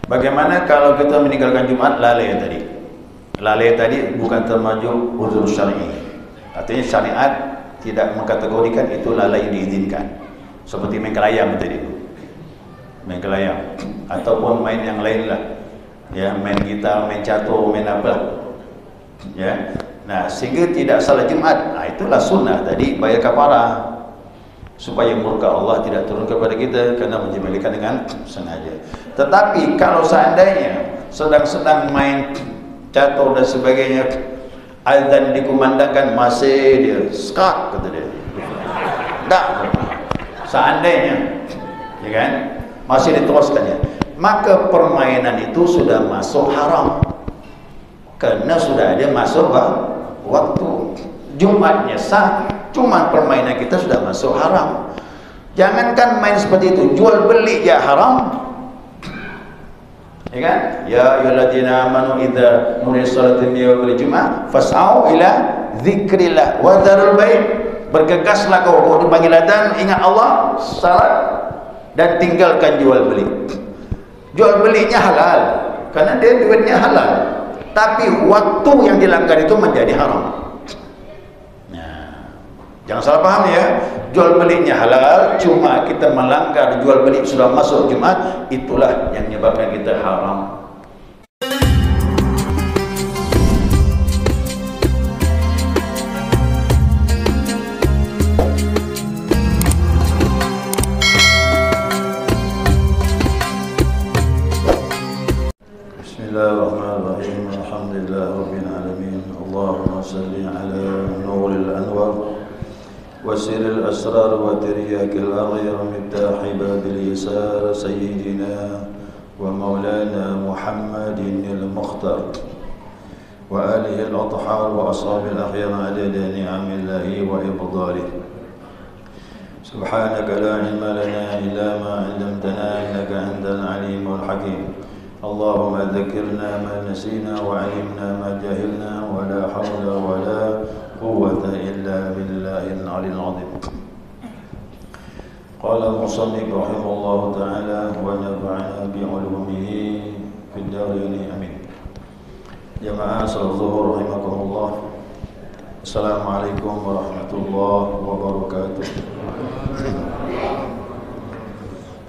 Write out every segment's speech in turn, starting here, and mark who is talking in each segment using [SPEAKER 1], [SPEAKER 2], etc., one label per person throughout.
[SPEAKER 1] Bagaimana kalau kita meninggalkan Jumat lalai tadi? Lalai tadi bukan termasuk uzur syar'i. Artinya syariat tidak mengkategorikan itu lalai yang diizinkan. Seperti main kelayang tadi itu. Main kelayang ataupun main yang lain lah. Ya, main gitar, main catur, main apa. Ya. Nah, sehingga tidak salat Jumat. Nah, itulah sunnah tadi bayar kafarah. Supaya murka Allah tidak turun kepada kita kerana menjadikan dengan sengaja. Tetapi kalau seandainya sedang main catur dan sebagainya, azan dikumandangkan masih dia skak kata dia. Tak. Seandainya, ya kan, masih diteruskannya, maka permainan itu sudah masuk haram. Kerana sudah ada masuk waktu. Jumatnya sah, cuma permainan kita sudah masuk haram. Jangankan main seperti itu, jual beli ya haram. Ya kan? Ya ayyuhalladzina amanu idza nudiya salatil yaumil jumu'ah fas'au ila dzikrillah wa dzarul bai'. Bergegaslah kau dipanggil adzan, ingat Allah, salat dan tinggalkan jual beli. Jual belinya halal karena dia duitnya halal. Tapi waktu yang dilanggar itu menjadi haram. Jangan salah paham ya, jual belinya halal, cuma kita melanggar jual beli sudah masuk Jumat, itulah yang menyebabkan kita haram. Bismillahirrahmanirrahim. Alhamdulillahirabbil alamin. Allahumma shalli ala nuril anwar وسر الأسرار وترياك الأغير مفتاح باب اليسار سيدنا ومولانا محمد المختار وآله الأطهار وأصحاب الأخيار عدد نعم الله وإفضاله. سبحانك لا علم لنا إلا ما علمتنا إنك أنت العليم الحكيم. اللهم ذكرنا ما نسينا وعلمنا ما جهلنا ولا حول ولا قوة إلا بالله العلي العظيم. قال المصنف رحمه الله تعالى ونفعنا بعلومه في الدارين آمين. جماعة صلاة الظهر رحمكم الله. السلام عليكم ورحمة الله وبركاته.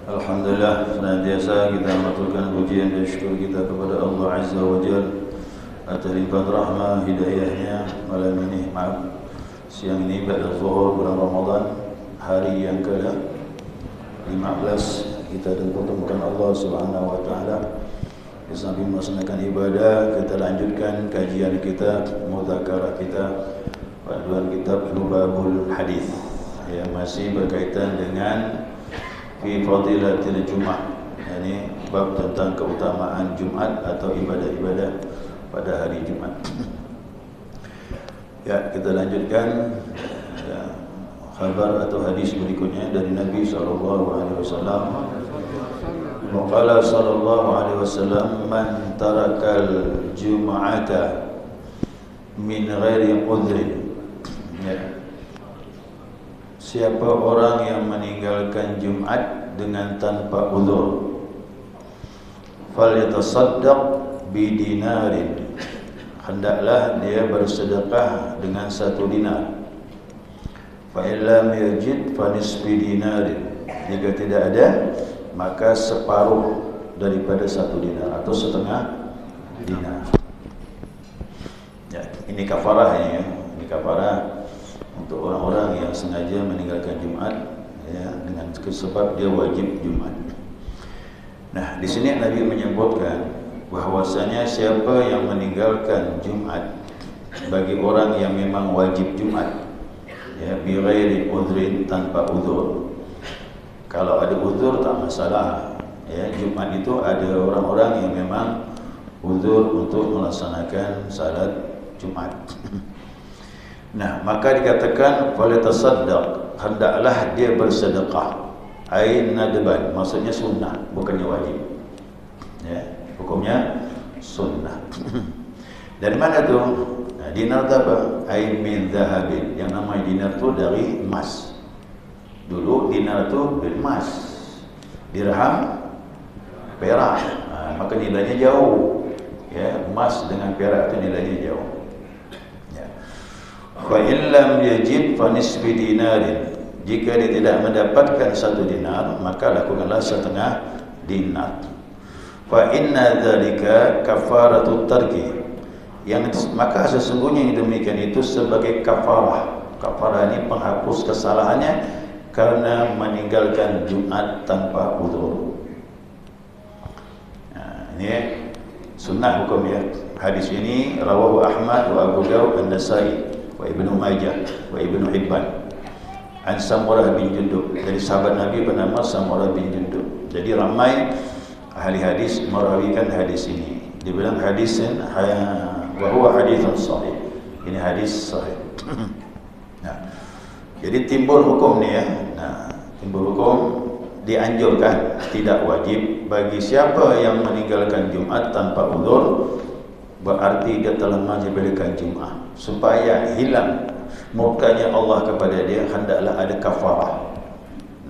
[SPEAKER 1] Alhamdulillah, senantiasa kita mengaturkan pujian dan syukur kita kepada Allah Azza wa Jalla atas limpahan rahmah hidayahnya malam ini, siang ini pada zuhur bulan Ramadan, hari yang ke-15 kita dipertemukan Allah Subhanahu wa taala. Di samping melaksanakan ibadah, kita lanjutkan kajian kita, mudzakarah kita, panduan kitab Lubabul Hadis yang masih berkaitan dengan fi fadilatil Jumat, yakni bab tentang keutamaan Jumat atau ibadah-ibadah pada hari Jumat. Ya, kita lanjutkan khabar atau hadis berikutnya dari Nabi SAW. Qala sallallahu alaihi wasallam, man tarakal jum'ata min ghairi udhrin. Ya. Siapa orang yang meninggalkan Jumat dengan tanpa uzur, falyatasaddaq bidinarin, hendaklah dia bersedekah dengan 1 dinar. Fa illam yajid fa nisfi dinarin, jika tidak ada maka separuh daripada 1 dinar atau setengah dinar. Ya, ini kafarahnya ya. Ini kafarah untuk orang-orang yang sengaja meninggalkan Jumat ya, dengan sebab dia wajib Jumat. Nah, di sini Nabi menyebutkan bahwasanya siapa yang meninggalkan Jumat bagi orang yang memang wajib Jumat ya, bi ghairi udhrin, tanpa uzur. Kalau ada uzur tak masalah ya. Jumat itu ada orang-orang yang memang uzur untuk melaksanakan salat Jumat. Nah, maka dikatakan falatasaddaq, hendaklah dia bersedekah. Ai nadban, maksudnya sunnah, bukannya wajib. Ya, hukumnya sunnah. Dari mana tu? Nah, dinar tu apa? Ai min zahabin. Yang namanya dinar tu dari emas. Dulu dinar tu emas, dirham perak. maka nilainya jauh. Ya, emas dengan perak itu nilainya jauh. Ya. Fa illam yajid fa nisfi dinarin. Jika dia tidak mendapatkan 1 dinar, maka lakukanlah 1/2 dinar. Fa inna dzalika kafaratut tarki. Maka sesungguhnya yang demikian itu sebagai kafarah. Kafarah ini penghapus kesalahannya karena meninggalkan Jumat tanpa uzur. Nah, ini sunnah hukum ya. Hadis ini rawahu Ahmad wa Abu Dawud An-Nasai wa Ibnu Majah wa Ibnu Hibban. An Samurah bin Jundub, dari sahabat Nabi bernama Samurah bin Jundub. Jadi ramai ahli hadis merawikan hadis ini. Dibilang hadisin wa huwa haditsun sahih. Ini hadis sahih. Nah, jadi timbul hukum ni ya. Nah, timbul hukum dianjurkan, tidak wajib bagi siapa yang meninggalkan Jumat tanpa uzur, berarti dia telah menjalankan Jumat. Supaya hilang murkanya Allah kepada dia, hendaklah ada kafarah.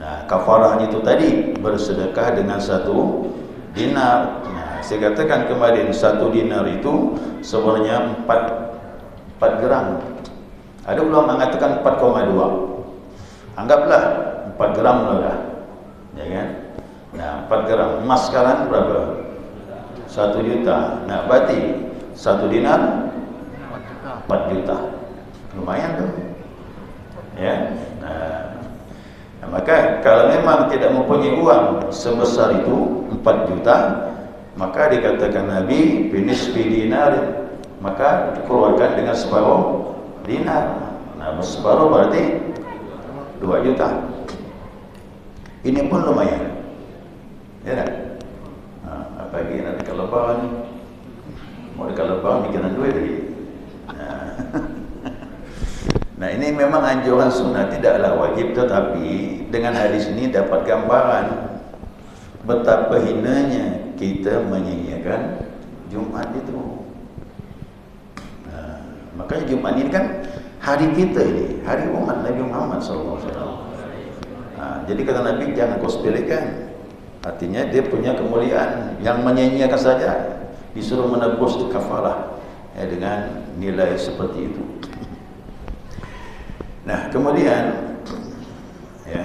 [SPEAKER 1] Nah, kafarahnya itu tadi bersedekah dengan 1 dinar. Nah, saya katakan kemarin 1 dinar itu sebenarnya 4 gram. Ada ulama mengatakan 4,2. Anggaplah 4 gram lah, ya kan? Nah, 4 gram emas sekarang berapa? 1 juta. Nah, berarti 1 dinar 4 juta. Lumayan tu, ya. Nah, maka kalau memang tidak mempunyai uang sebesar itu 4 juta, maka dikatakan Nabi binisfi dinar, maka dikeluarkan dengan separuh dinar. Nah, separuh berarti 2 juta. Ini pun lumayan, ya tak? Nah, apalagi nanti kalau lebaran, mau kalau lebaran mikiran duit lagi. Nah, ini memang anjuran sunnah, tidaklah wajib, tetapi dengan hadis ini dapat gambaran betapa hinanya kita menyanyiakan Jumat itu. Nah, makanya Jumat ini kan hari kita ini, hari umat Nabi Muhammad SAW. Nah, jadi kata Nabi, jangan kau sepelekan. Artinya dia punya kemuliaan. Yang menyanyiakan saja disuruh menebus kafarah ya, dengan nilai seperti itu. Nah, kemudian ya,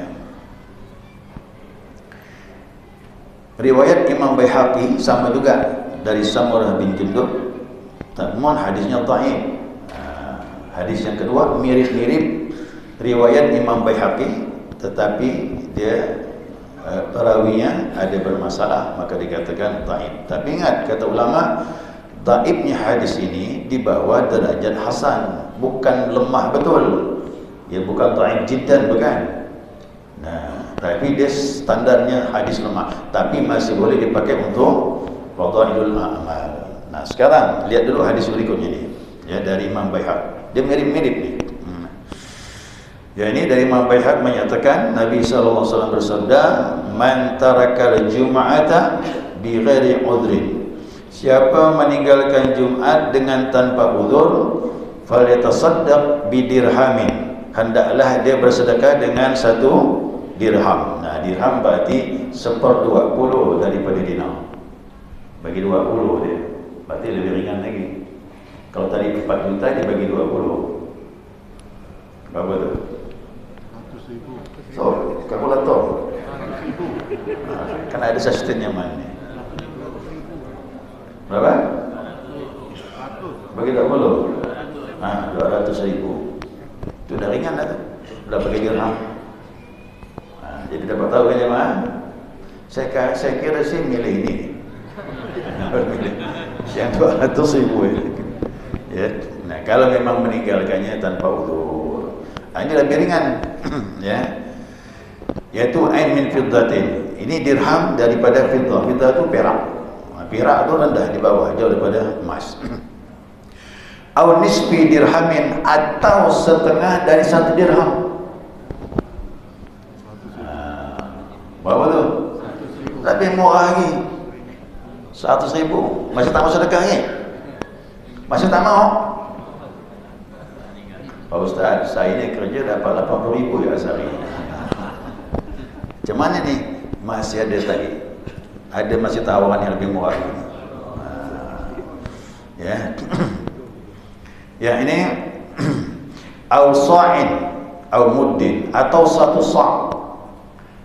[SPEAKER 1] riwayat Imam Baihaqi sama juga dari Samurah bin Jundub, namun hadisnya dhaif. Hadis yang kedua mirip-mirip riwayat Imam Baihaqi, tetapi dia perawinya ada bermasalah, maka dikatakan dhaif. Tapi ingat, kata ulama, dhaifnya hadis ini di bawah derajat hasan, bukan lemah betul. Ya, bukan dhaif jiddan, bukan. Nah, tapi dia standarnya hadis lemah, tapi masih boleh dipakai untuk fadhailul a'mal. Nah, sekarang lihat dulu hadis berikutnya ni, ya, dari Imam Baihaqi. Dia mirip-mirip ni. Ya, ini dari Imam Baihaqi menyatakan Nabi SAW bersabda, "Man tarakal jum'ata bi ghairi udhrin." Siapa meninggalkan Jumat dengan tanpa uzur, falyatasaddaq bi dirhamin. Hendaklah dia bersedekah dengan 1 dirham. Nah, dirham berarti 1/20 daripada dinar. Bagi 20 dia, berarti lebih ringan lagi. Kalau tadi 4 juta dia bagi 20, berapa tu? 100,000. So, kalkulator. Kan ada sustainnya mana? Berapa? 100. Bagi 20. 200,000. Itu dah ringan dah tu. Dah pakai dirham. Jadi dapat tahu kan jemaah? Saya kira sih milih ini. Milih yang 200,000 ini. Ya. Nah, kalau memang meninggalkannya tanpa uzur, ini lebih ringan. Ya. Yaitu ain min fiddatin. Ini dirham daripada fiddah. Fiddah itu perak. Perak itu rendah di bawah, jauh daripada emas. Au nisfi dirhamin, atau setengah dari 1 dirham. Berapa tu? Lebih murah lagi. 100,000. Masih tak mau sedekah ni? Masih tak mau? Pak Ustaz, saya ni kerja dapat 80,000 ya sehari. Macam mana ni? Masih ada tadi. Ada masih tawaran yang lebih murah. Ya. Ya, ini au sa'in au muddin, atau satu sa'.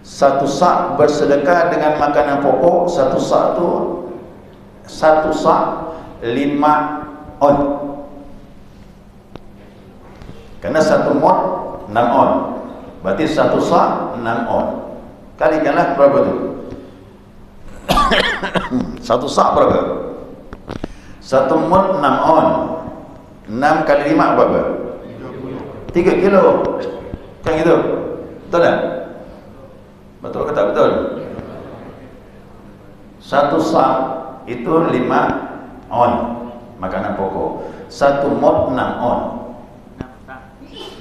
[SPEAKER 1] Satu sa' bersedekah dengan makanan pokok. Satu sa' itu satu sa' 5 on. Karena satu mod 6 on. Berarti satu sa' 6 on. Kalikanlah berapa tu? Satu sa' berapa? Satu mod 6 on. 6 kali 5 berapa? 3 kilo. Kan gitu? Betul tak? Betul ke tak betul? Satu sa' itu 5 on makanan pokok. Satu mod 6 on.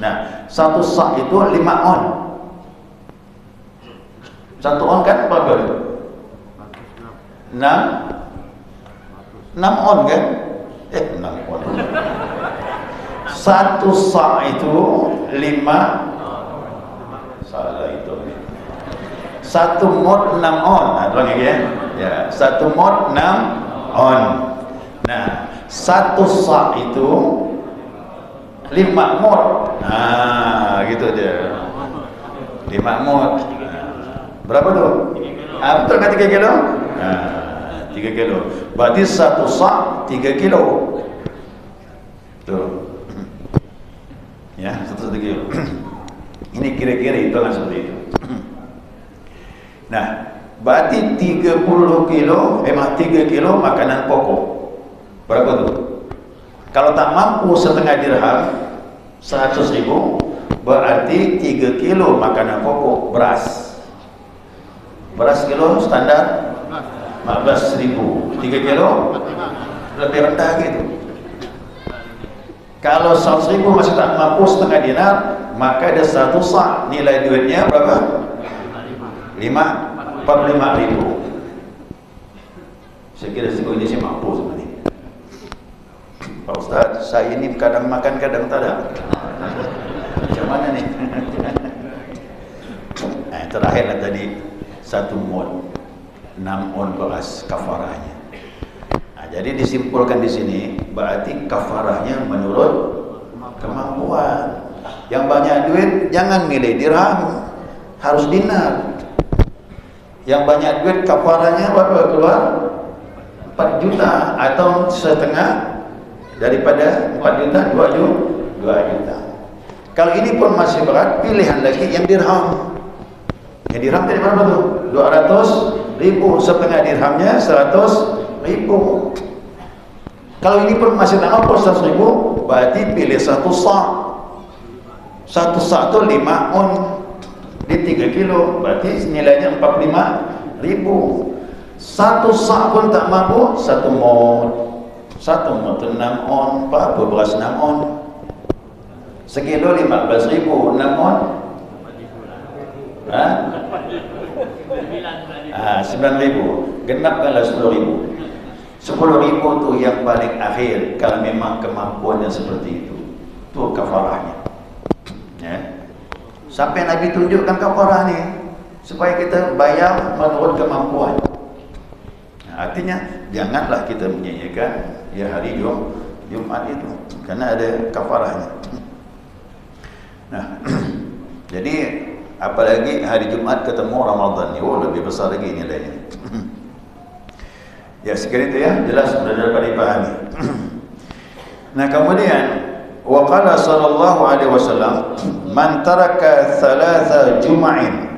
[SPEAKER 1] Nah, satu sa' itu 5 on. Satu on kan berapa? 6 on kan? 6 on. Satu sa' itu 5. Salah itu. Satu mod 6 on. Nah, tuan lagi ya. Ya, satu mod 6 on. Nah, satu sa' itu 5 mod. Nah, gitu dia. 5 mod. Berapa tu? Betul kan 3 kilo? 3 kilo. Berarti satu sa' 3 kilo. Tuh. Ya, 1 kilo. Ini kira-kira itulah seperti itu. Nah, berarti 30 kilo, 3 kilo makanan pokok. Berapa tu? Kalau tak mampu setengah dirham, 100.000, berarti 3 kilo makanan pokok beras. Beras kilo standar 14.000. 3 kilo lebih rendah gitu. Kalau 100.000 masih tak mampu setengah dinar, maka ada satu sa', nilai duitnya berapa? 45.000. Saya kira sekolah ini saya mampu sebenarnya. Pak Ustaz, saya ini kadang makan kadang tak ada. Macam mana ni? Terakhirlah tadi 1 mod 6 on beras kafarahnya. Jadi disimpulkan di sini, berarti kafarahnya menurut kemampuan. Yang banyak duit jangan nilai dirham, harus dinar. Yang banyak duit kafarahnya berapa keluar? 4 juta atau setengah daripada 4 juta, 2 juta. Kalau ini pun masih berat, pilihan lagi yang dirham. Yang dirham tadi berapa tu? 200.000, setengah dirhamnya 100.000. Kalau ini pun masih tak mampu 100.000, berarti pilih satu sa'. Satu sa' tu 5 on di 3 kilo, berarti nilainya 45.000. Satu sa' pun tak mampu, satu mod. Satu mod tu 6 on, apa beras 6 on. Sekilo 15.000, 6 on. 9.000. Genapkanlah 10.000. 10.000 tu yang paling akhir kalau memang kemampuannya seperti itu. Tu kafarahnya. Ya. Sampai Nabi tunjukkan kafarah ni supaya kita bayar menurut kemampuan. Artinya janganlah kita menyanyikan ya hari Jumat itu, karena ada kafarahnya. Nah, jadi apalagi hari Jumat ketemu Ramadan, lebih besar lagi nilainya. Ya, sekali itu ya, jelas sudah dapat dipahami. Nah, kemudian waqala sallallahu alaihi wasallam, man taraka thalatha jum'in.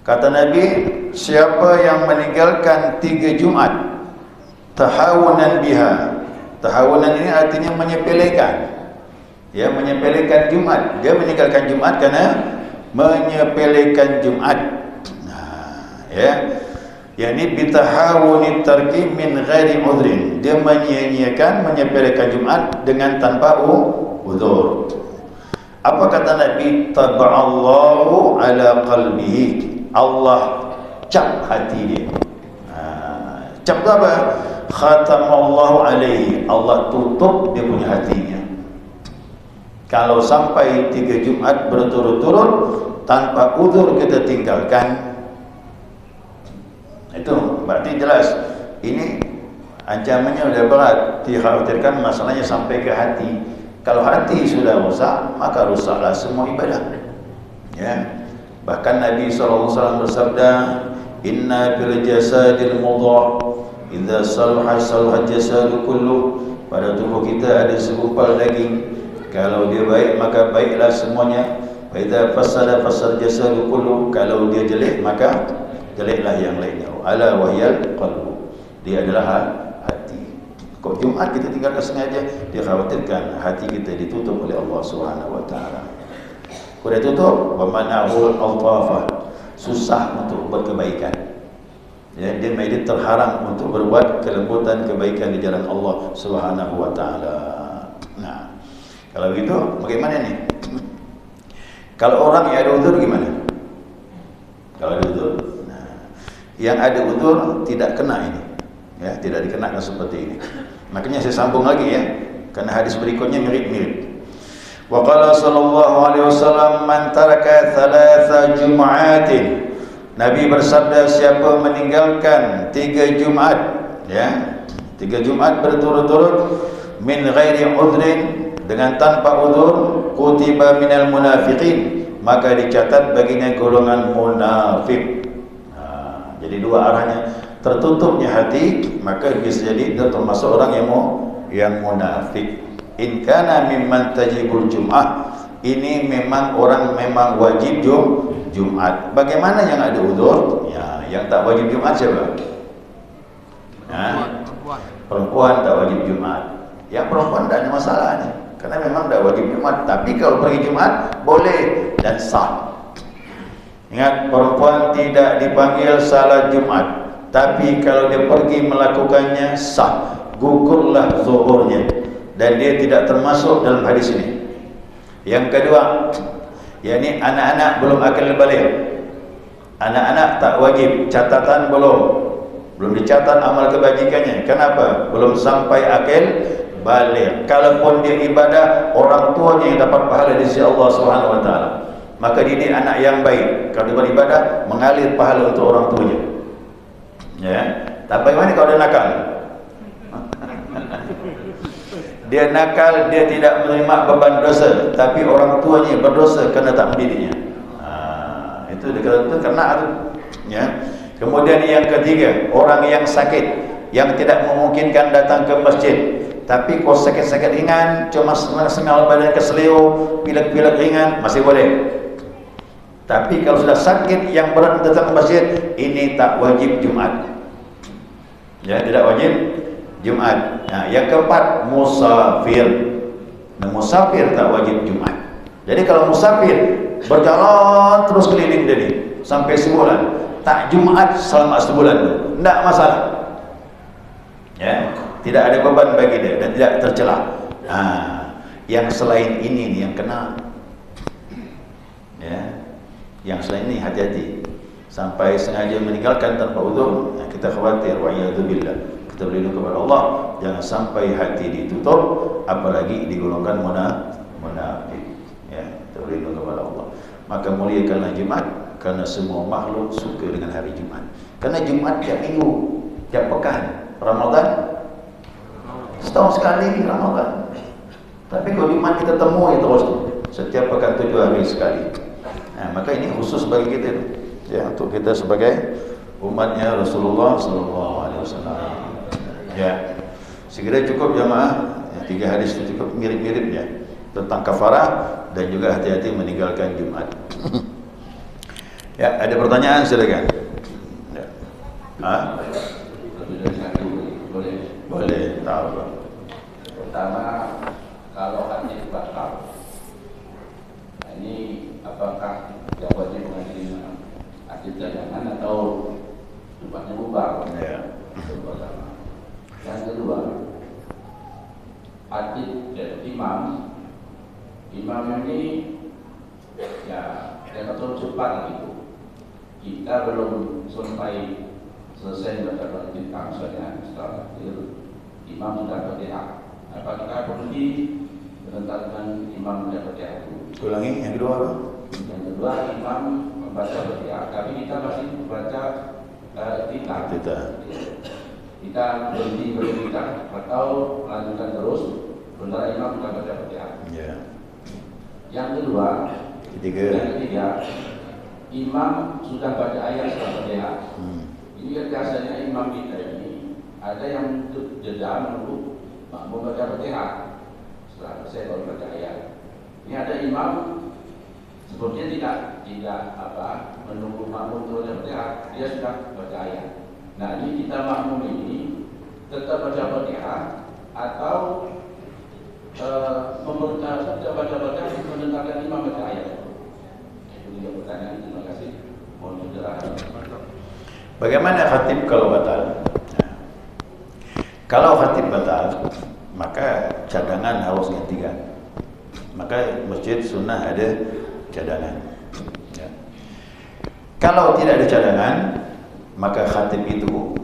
[SPEAKER 1] Kata Nabi, siapa yang meninggalkan 3 Jumat tahawunan biha. Tahawunan ini artinya menyepelekan. Ya, menyepelekan Jumat. Dia meninggalkan Jumat karena menyepelekan Jumat. Nah, ya. Yani bitahawuni tarki min ghairi udhrin. Dia menyia-nyiakan, menyepelekan Jumat dengan tanpa uzur. Apa kata Nabi? Taba'allahu ala qalbihi. Allah cap hati dia. Cap apa? Khatamallahu alaihi. Allah tutup dia punya hatinya. Kalau sampai 3 Jumat berturut-turut tanpa uzur kita tinggalkan, Itu berarti jelas ini ancamannya sudah berat. Dikhawatirkan masalahnya sampai ke hati. Kalau hati sudah rusak, maka rusaklah semua ibadah. Ya. Bahkan Nabi SAW bersabda, "Inna fil jasadil mudghah, idza salaha salaha jasadu kullu." Pada tubuh kita ada segumpal daging. Kalau dia baik, maka baiklah semuanya. Wa idza fasada fasad jasadu kullu. Kalau dia jelek, maka jeleklah yang lainnya. Ala wahyal qalbu. Dia adalah hati. Kok Jumat kita tinggalkan sengaja, dia khawatirkan hati kita ditutup oleh Allah Subhanahu wa taala. Kalau ditutup, wa mana'ul altafah, susah untuk berkebaikan. Ya, dia menjadi terhalang untuk berbuat kelembutan kebaikan di jalan Allah Subhanahu wa taala. Nah, kalau gitu bagaimana nih? Kalau orang yang ada uzur gimana? Kalau ada uzur. Nah, yang ada uzur tidak kena ini. Ya, tidak dikenakan seperti ini. Makanya saya sambung lagi ya, karena hadis berikutnya mirip-mirip. Wa qala sallallahu alaihi wasallam, man taraka thalatha jum'atin. Nabi bersabda, siapa meninggalkan 3 Jumat, ya, 3 Jumat berturut-turut, min ghairi udhrin, dengan tanpa uzur, kutiba minal munafiqin, maka dicatat baginya golongan munafik. Nah, jadi dua arahnya. Tertutupnya hati, maka bisa jadi dia termasuk orang yang munafik. In kana mimman tajibul jum'ah, ini memang orang memang wajib Jumat. Bagaimana yang ada uzur? Ya, yang tak wajib Jumat siapa? Perempuan tak wajib Jumat. Yang perempuan tak ada masalah ni, karena memang tak wajib Jumat. Tapi kalau pergi Jumat boleh dan sah. Ingat, perempuan tidak dipanggil salat Jumat, tapi kalau dia pergi melakukannya sah, gugurlah zuhurnya, dan dia tidak termasuk dalam hadis ini. Yang kedua, yakni anak-anak belum akil balik. Anak-anak tak wajib, catatan belum dicatat amal kebajikannya. Kenapa? Belum sampai akil balik. Kalaupun dia ibadah, orang tuanya yang dapat pahala di sisi Allah Subhanahu wa taala. Maka didik anak yang baik. Kalau dia beribadah, mengalir pahala untuk orang tuanya. Ya. Tapi bagaimana kalau dia nakal? Dia nakal, dia tidak menerima beban dosa, tapi orang tuanya berdosa kerana tak mendidiknya. Itu dikata kena tu. Ya. Kemudian yang ketiga, orang yang sakit, yang tidak memungkinkan datang ke masjid, tapi kalau sakit-sakit ringan, cuma sengal badan keselio, pilek-pilek ringan, masih boleh. Tapi kalau sudah sakit yang berat datang ke masjid, ini tak wajib Jumat. Ya, tidak wajib Jumat. Nah, yang keempat, musafir. Nah, musafir tak wajib Jumat. Jadi kalau musafir berjalan terus keliling dia sampai sebulan, tak Jumat selama sebulan tu, tidak masalah. Ya, tidak ada beban bagi dia dan tidak tercela. Yang selain ini nih yang kena. Ya, yang selain ini hati-hati. Sampai sengaja meninggalkan tanpa uzur, kita khawatir, wa'iyadzubillah. Kita berlindung kepada Allah, jangan sampai hati ditutup, apalagi digolongkan munafik. Ya, kita berlindung kepada Allah. Maka muliakanlah Jumat, karena semua makhluk suka dengan hari Jumat. Karena Jumat tiap minggu, tiap pekan. Ramadan setahun sekali Ramadan. Tapi kalau Jumat kita temui terus setiap pekan 7 hari sekali. Nah, maka ini khusus bagi kita tu. Ya, untuk kita sebagai umatnya Rasulullah sallallahu alaihi wasallam. Ya. Segera cukup jamaah. Ya, 3 hadis itu cukup, mirip-mirip ya. Tentang kafarah dan juga hati-hati meninggalkan Jumat. Ya, ada pertanyaan silakan. Ya. Boleh, tahu.
[SPEAKER 2] Pertama, kalau hati batal, ini apakah yang wajib menghadiri hati cadangan atau tempatnya bubar?
[SPEAKER 1] Ya.
[SPEAKER 2] Itu pertama. Yang kedua, hati imam ini ya yang betul cepat gitu. Kita belum selesai membaca tentang misalnya setelah itu imam sudah Fatihah. Apakah berhenti dengan imam sudah Fatihah itu?
[SPEAKER 1] Ulangi yang kedua apa?
[SPEAKER 2] Yang kedua, imam membaca Fatihah, tapi kita masih membaca kita berhenti atau melanjutkan terus sementara imam bukan baca Fatihah. Yang ketiga, imam sudah baca ayat setelah Fatihah. Ini kan biasanya imam kita ini ada yang jeda menunggu makmum baca Fatihah. Setelah selesai baru baca ayat. Ini ada imam sebelumnya tidak menunggu makmum terus baca Fatihah, dia sudah baca ayat. Nah, ini kita makmum ini tetap baca Fatihah atau sudah baca menentangkan imam baca ayat. Itu dia pertanyaan. Terima kasih. Mohon penjelasan.
[SPEAKER 1] Bagaimana khatib kalau batal? Kalau khatib batal, maka cadangan harus gantikan. Maka masjid sunnah ada cadangan. Kalau tidak ada cadangan, maka khatib itu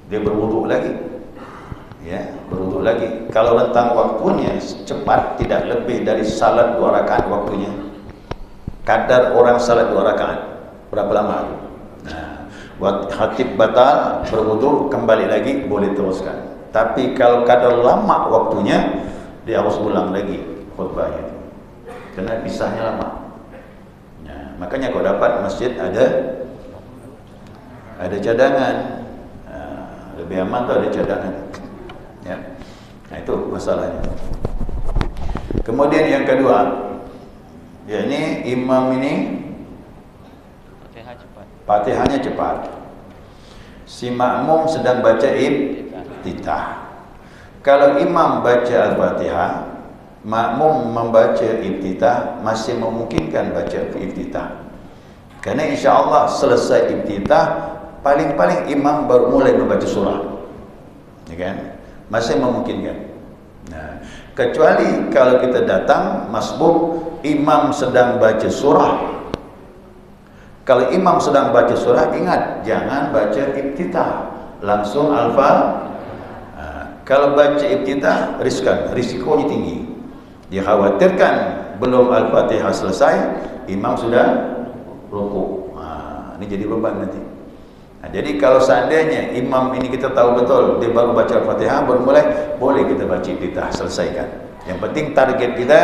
[SPEAKER 1] dia berwuduk lagi. Berwuduk lagi. Kalau rentang waktunya cepat, tidak lebih dari salat 2 rakaat waktunya. Kadar orang salat 2 rakaat berapa lama? Khatib batal, berwuduk, kembali lagi, boleh teruskan. Tapi kalau kadar lama waktunya, dia harus ulang lagi khutbahnya, karena pisahnya lama. Makanya kalau dapat masjid ada cadangan, lebih aman tuh ada cadangan. Nah, itu masalahnya. Kemudian yang kedua, ini imam ini Fatihahnya cepat. Si makmum sedang baca iftitah. Kalau imam baca Al-Fatihah, makmum membaca iftitah, masih memungkinkan baca iftitah. Karena insya-Allah selesai iftitah, paling-paling imam baru mulai membaca surah. Masih memungkinkan. Nah, kecuali kalau kita datang masbuk, imam sedang baca surah. Kalau imam sedang baca surah, ingat jangan baca iftitah, langsung kalau baca iftitah risikonya tinggi. Dikhawatirkan belum Al-Fatihah selesai, imam sudah rukuk. Ini jadi beban nanti. Jadi kalau seandainya imam ini kita tahu betul dia baru baca Al-Fatihah, baru mulai, boleh kita baca iftitah, selesaikan. Yang penting target kita,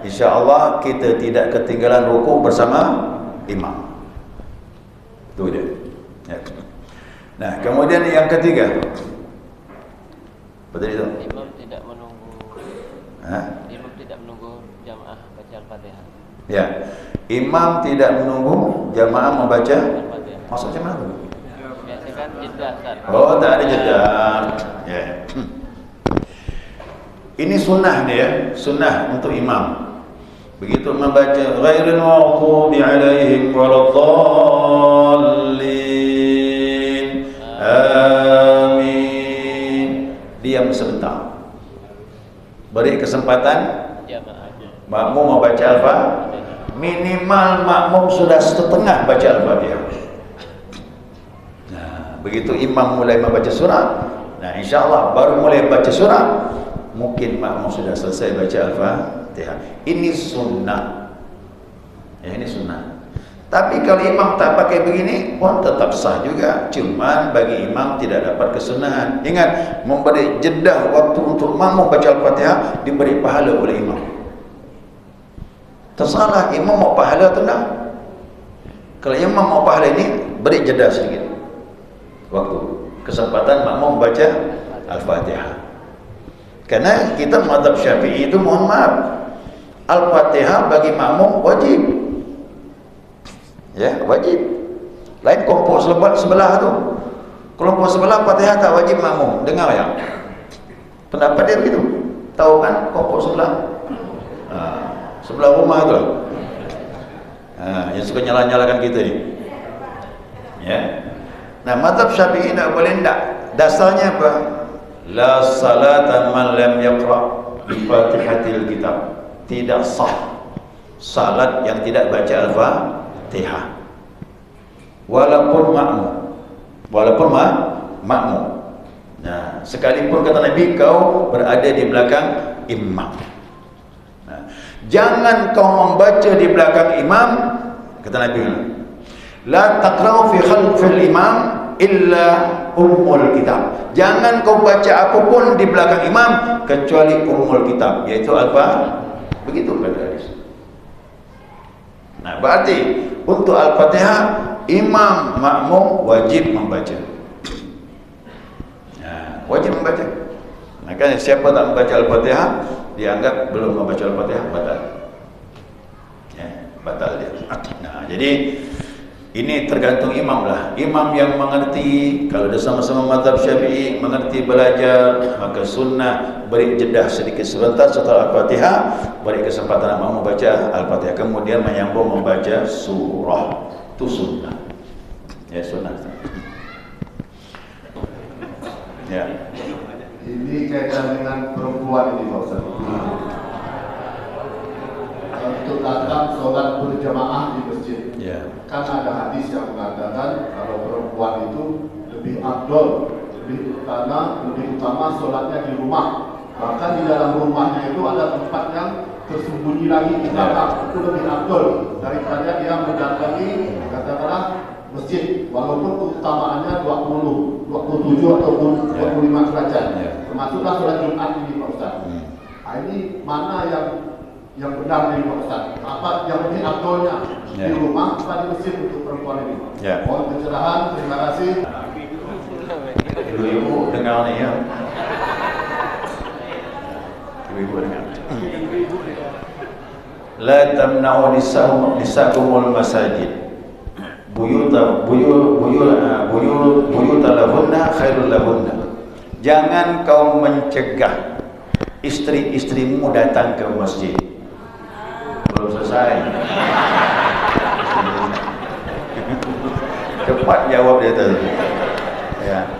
[SPEAKER 1] insya-Allah kita tidak ketinggalan rukuk bersama imam. Itu dia. Nah, kemudian yang ketiga, betul itu?
[SPEAKER 3] Imam tidak menunggu. Imam tidak menunggu jamaah baca Al-Fatihah.
[SPEAKER 1] Imam tidak menunggu jamaah membaca
[SPEAKER 3] Al-Fatihah.
[SPEAKER 1] Maksudnya mana tu?
[SPEAKER 3] Biasanya kan jeda.
[SPEAKER 1] Oh, tak ada jeda. Ini sunnah dia, sunnah untuk imam. Begitu membaca ghairil maghdubi alaihim waladdallin, amin, diam sebentar, beri kesempatan makmum membaca Al-Fatihah. Minimal makmum sudah setengah baca Al-Fatihah. Nah, begitu imam mulai membaca surah, nah insya-Allah baru mulai baca surah, mungkin makmum sudah selesai baca Al-Fatihah. Ini sunnah. Ini sunnah. Tapi kalau imam tak pakai begini pun tetap sah juga. Cuman bagi imam tidak dapat kesunahan. Ingat, memberi jeda waktu untuk makmum baca Al-Fatihah diberi pahala oleh imam. Tersalah imam mau pahala atau tidak. Kalau imam mau pahala ini, beri jeda sedikit waktu, kesempatan makmum baca Al-Fatihah. Karena kita mazhab Syafi'i itu, mohon maaf, Al-Fatihah bagi makmum wajib. Wajib. Lain kelompok sebelah tu. Kelompok sebelah Fatihah tak wajib makmum. Dengar ya? Pendapat dia begitu. Tahu kan kelompok sebelah? Sebelah rumah tu. Yang suka nyala-nyalakan kita ni. Nah, mazhab Syafi'i tak boleh tak. Dasarnya apa? La salata man lam yaqra bi Fatihatil kitab. Tidak sah salat yang tidak baca Al-Fatihah, walaupun makmum. Nah, sekalipun kata Nabi kau berada di belakang imam. Nah, jangan kau membaca di belakang imam, kata Nabi, la taqra'u fi khalfil imam illa ummul kitab. Jangan kau baca apapun di belakang imam kecuali ummul kitab, yaitu apa? Begitu kata hadis. Nah, berarti untuk Al-Fatihah imam makmum wajib membaca. Nah, wajib membaca. Makanya siapa tak membaca Al-Fatihah dianggap belum membaca Al-Fatihah, batal. Ya, batal dia. Nah, jadi ini tergantung imam lah. Imam yang mengerti, kalau dia sama-sama mazhab Syafi'i, mengerti belajar, maka sunnah beri jedah sedikit sebentar setelah Al-Fatihah, beri kesempatan makmum membaca Al-Fatihah, kemudian menyambung membaca surah. Itu sunnah. Ya, sunnah. Ya.
[SPEAKER 4] Ini kaitan dengan perempuan ini Pak Ustaz. Untuk datang sholat berjamaah di masjid.
[SPEAKER 1] Ya.
[SPEAKER 4] Kan ada hadis yang mengatakan kalau perempuan itu lebih afdol, lebih utama sholatnya di rumah. Bahkan di dalam rumahnya itu ada tempat yang tersembunyi lagi di belakang. Itu lebih afdol daripada dia mendatangi katakanlah masjid, walaupun keutamaannya 20, 27 ataupun 25 derajat. Termasuklah sholat Jumat ini Pak Ustaz. Nah, ini mana yang benar nih Pak Ustaz? Apa yang lebih afdolnya di rumah atau di masjid untuk perempuan ini? Mohon pencerahan, terima kasih.
[SPEAKER 1] Ibu-ibu dengar nih ya. Ibu-ibu dengar. La tamna'u nisa'kumul masajid. Buyutalahunna khairul lahunna. Jangan kau mencegah istri-istrimu datang ke masjid. Belum selesai. Cepat jawab dia tadi. Ya.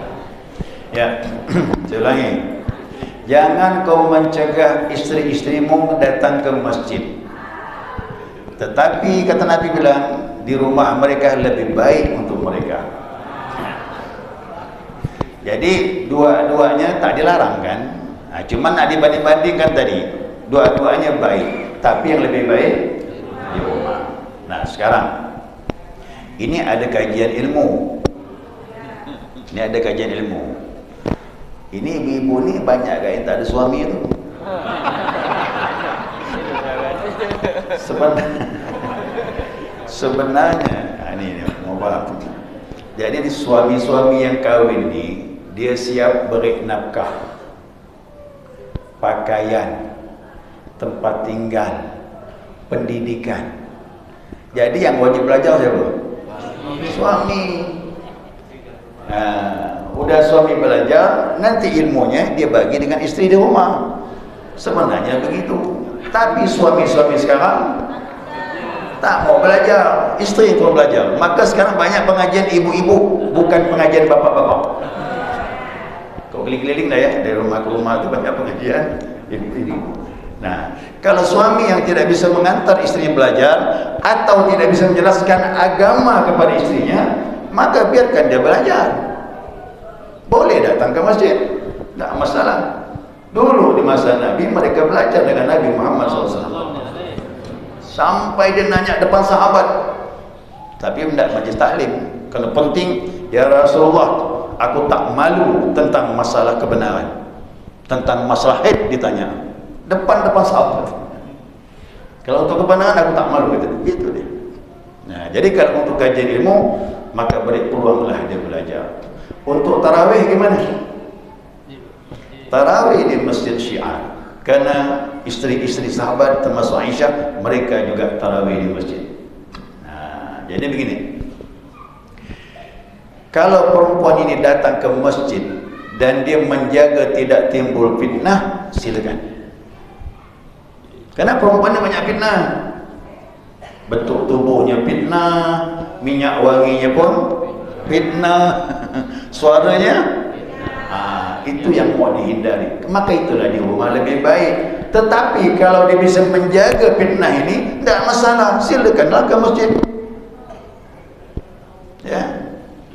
[SPEAKER 1] Ya. Saya ulangi. Jangan kau mencegah istri-istrimu datang ke masjid. Tetapi kata Nabi bilang, di rumah mereka lebih baik untuk mereka. Jadi dua-duanya tak dilarang kan? Nah, cuman nak dibanding-bandingkan tadi, dua-duanya baik, tapi yang lebih baik di rumah. Nah, sekarang ini ada kajian ilmu. Ini ada kajian ilmu. Ini ibu-ibu ni banyak kan yang tak ada suami tu. Sebenarnya ini mau faham. Jadi suami-suami yang kahwin ni dia siap beri nafkah, pakaian, tempat tinggal, pendidikan. Jadi yang wajib belajar siapa? Suami. Nah, udah suami belajar, nanti ilmunya dia bagi dengan istri di rumah. Sebenarnya begitu. Tapi suami-suami sekarang tak mau belajar, istri yang mau belajar. Maka sekarang banyak pengajian ibu-ibu, bukan pengajian bapak-bapak. Kau keliling-keliling dah ya, dari rumah ke rumah itu banyak pengajian ibu-ibu. Nah, kalau suami yang tidak bisa mengantar istrinya belajar atau tidak bisa menjelaskan agama kepada istrinya, maka biarkan dia belajar. Boleh datang ke masjid, tak masalah. Dulu di masa Nabi mereka belajar dengan Nabi Muhammad SAW. Sampai dia nanya depan sahabat, tapi tidak majlis taklim. Kalau penting, ya Rasulullah, aku tak malu tentang masalah kebenaran, tentang masalah haid ditanya depan sahabat. Kalau untuk kebenaran aku tak malu, kata dia. Itu dia. Nah, jadi kalau untuk kajian ilmu, maka beri peluanglah dia belajar. Untuk tarawih gimana? Tarawih di masjid Syiah. Karena istri-istri sahabat termasuk Aisyah, mereka juga tarawih di masjid. Nah, jadi begini. Kalau perempuan ini datang ke masjid dan dia menjaga tidak timbul fitnah, silakan. Karena perempuan ini banyak fitnah. Bentuk tubuhnya fitnah, minyak wanginya pun fitnah, suaranya itu yang mau dihindari. Maka itulah di rumah lebih baik. Tetapi kalau dia bisa menjaga fitnah ini, tidak masalah, silakanlah ke masjid. Ya,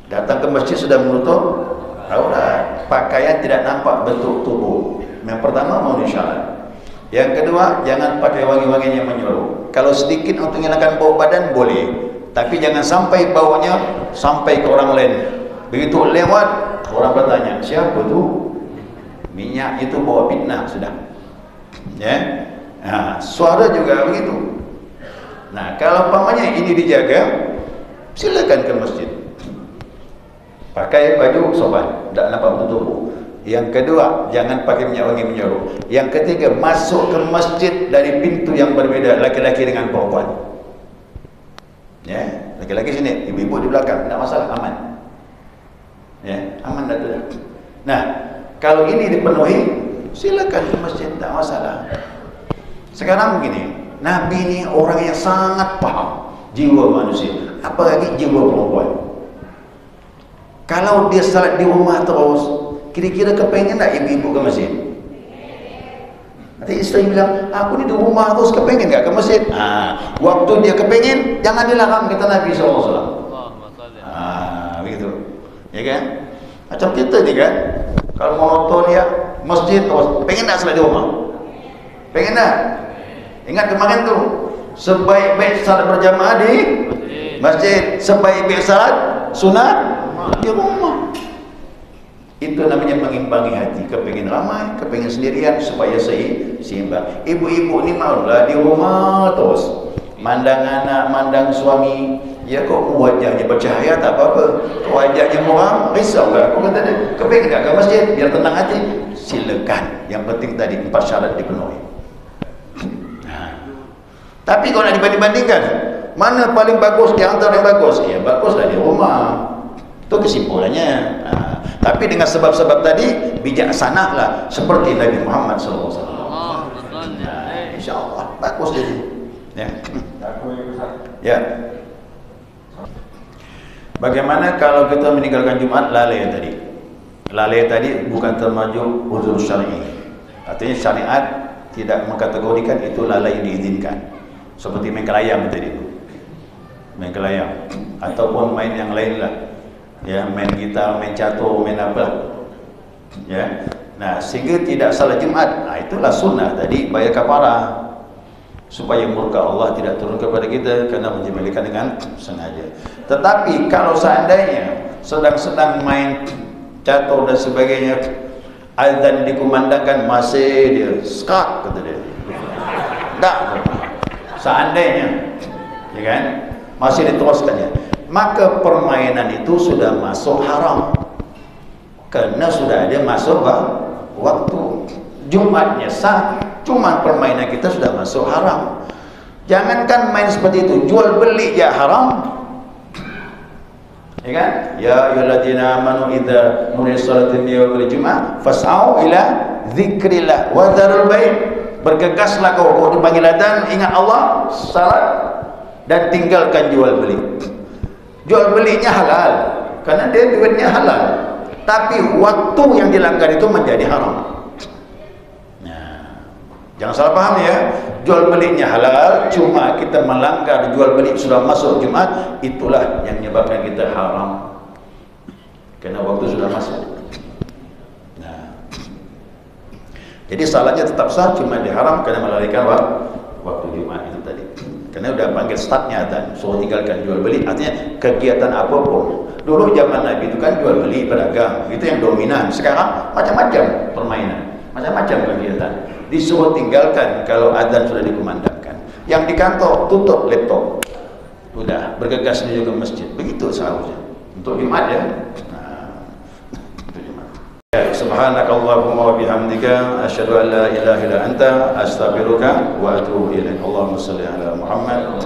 [SPEAKER 1] datang ke masjid sudah menutup aurat, pakaian tidak nampak bentuk tubuh. Yang pertama mau syarat. Yang kedua, jangan pakai wangi-wangi yang menyeluruh. Kalau sedikit untuk menghilangkan bau badan boleh, tapi jangan sampai baunya sampai ke orang lain. Begitu lewat, orang bertanya, siapa tu? Minyak itu bawa fitnah sudah. Ya. Nah, suara juga begitu. Nah, kalau umpamanya ini dijaga, silakan ke masjid. Pakai baju sopan, tak nampak bentuk tubuh. Yang kedua, jangan pakai minyak wangi menyeluruh. Yang ketiga, masuk ke masjid dari pintu yang berbeda, laki-laki dengan perempuan. Ya, laki-laki sini, ibu-ibu di belakang, tidak masalah, aman. Ya, aman dah tu. Nah, kalau ini dipenuhi, silakan ke masjid, tak masalah. Sekarang begini, Nabi ni orang yang sangat paham jiwa manusia, apalagi jiwa perempuan. Kalau dia salat di rumah terus, kira-kira kepengen tak ibu-ibu ke masjid? Nanti isteri bilang, aku ni di rumah terus, kepengen tak ke masjid? Waktu dia kepengen, jangan dilarang, kata Nabi SAW. Begitu. Ya kan? Macam kita ni kan, kalau monoton ya, masjid terus, pengen tak salat di rumah? Pengen tak? Ingat kemarin tu, sebaik-baik salat berjamaah di masjid, sebaik-baik salat sunat di rumah. Itu namanya mengimbangi hati. Kepingin ramai, kepingin sendirian, supaya seimbang. Ibu-ibu ni maulah di rumah terus, mandang anak, mandang suami. Ya kok wajahnya bercahaya tak apa-apa, wajahnya muram, risau lah. Aku kata dia, kepingin tak ke masjid biar tenang hati? Silakan. Yang penting tadi 4 syarat dipenuhi. Tapi kalau nak dibanding-bandingkan, mana paling bagus di antara yang bagus? Ya baguslah di rumah. Itu kesimpulannya. Tapi dengan sebab-sebab tadi, bijaksanahlah seperti Nabi Muhammad SAW. InsyaAllah bagus jadi. Ya. Ya. Bagaimana kalau kita meninggalkan Jumat lalai tadi? Lalai tadi bukan termasuk uzur syar'i. Artinya syariat tidak mengkategorikan itu lalai yang diizinkan. Seperti main kelayang tadi, main kelayang, ataupun main yang lain lah, ya, main gitar, main catur, main apa, ya. Nah, sehingga tidak salat Jumat. Nah, itulah sunnah tadi, bayar kafarah supaya murka Allah tidak turun kepada kita kerana menjadikan dengan sengaja. Tetapi kalau seandainya sedang main catur dan sebagainya, azan dikumandangkan, masih dia skak kata dia, tak. Seandainya, ya kan, masih diteruskannya, maka permainan itu sudah masuk haram, kerana sudah ada masuk waktu. Jumatnya sah, cuma permainan kita sudah masuk haram. Jangankan main seperti itu, jual beli ya haram. Ya kan? Ya ayyuhalladzina amanu idza nudiya shalatin yaumil jumu'ah fas'au ila dzikrillah wa dzarul bai'. Bergegaslah kau dipanggil adzan, ingat Allah, salat, dan tinggalkan jual beli. Jual belinya halal karena dia duitnya halal, tapi waktu yang dilanggar itu menjadi haram. Nah, jangan salah paham ya, jual belinya halal, cuma kita melanggar jual beli sudah masuk Jumat, itulah yang menyebabkan kita haram, karena waktu sudah masuk. Jadi salatnya tetap sah, cuma diharam kerana melalaikan waktu Jumat itu tadi. Kerana sudah panggil startnya adzan, suruh tinggalkan jual beli. Artinya kegiatan apapun. Dulu zaman Nabi itu kan jual beli, pedagang, itu yang dominan. Sekarang macam-macam permainan, macam-macam kegiatan. Disuruh tinggalkan kalau adzan sudah dikumandangkan. Yang di kantor tutup laptop, sudah bergegas menuju ke masjid. Begitu seharusnya untuk Jumat ya. Subhanakallahumma wa bihamdika asyhadu an la ilaha illa anta astaghfiruka wa atubu ilaik. Allahumma shalli ala Muhammad.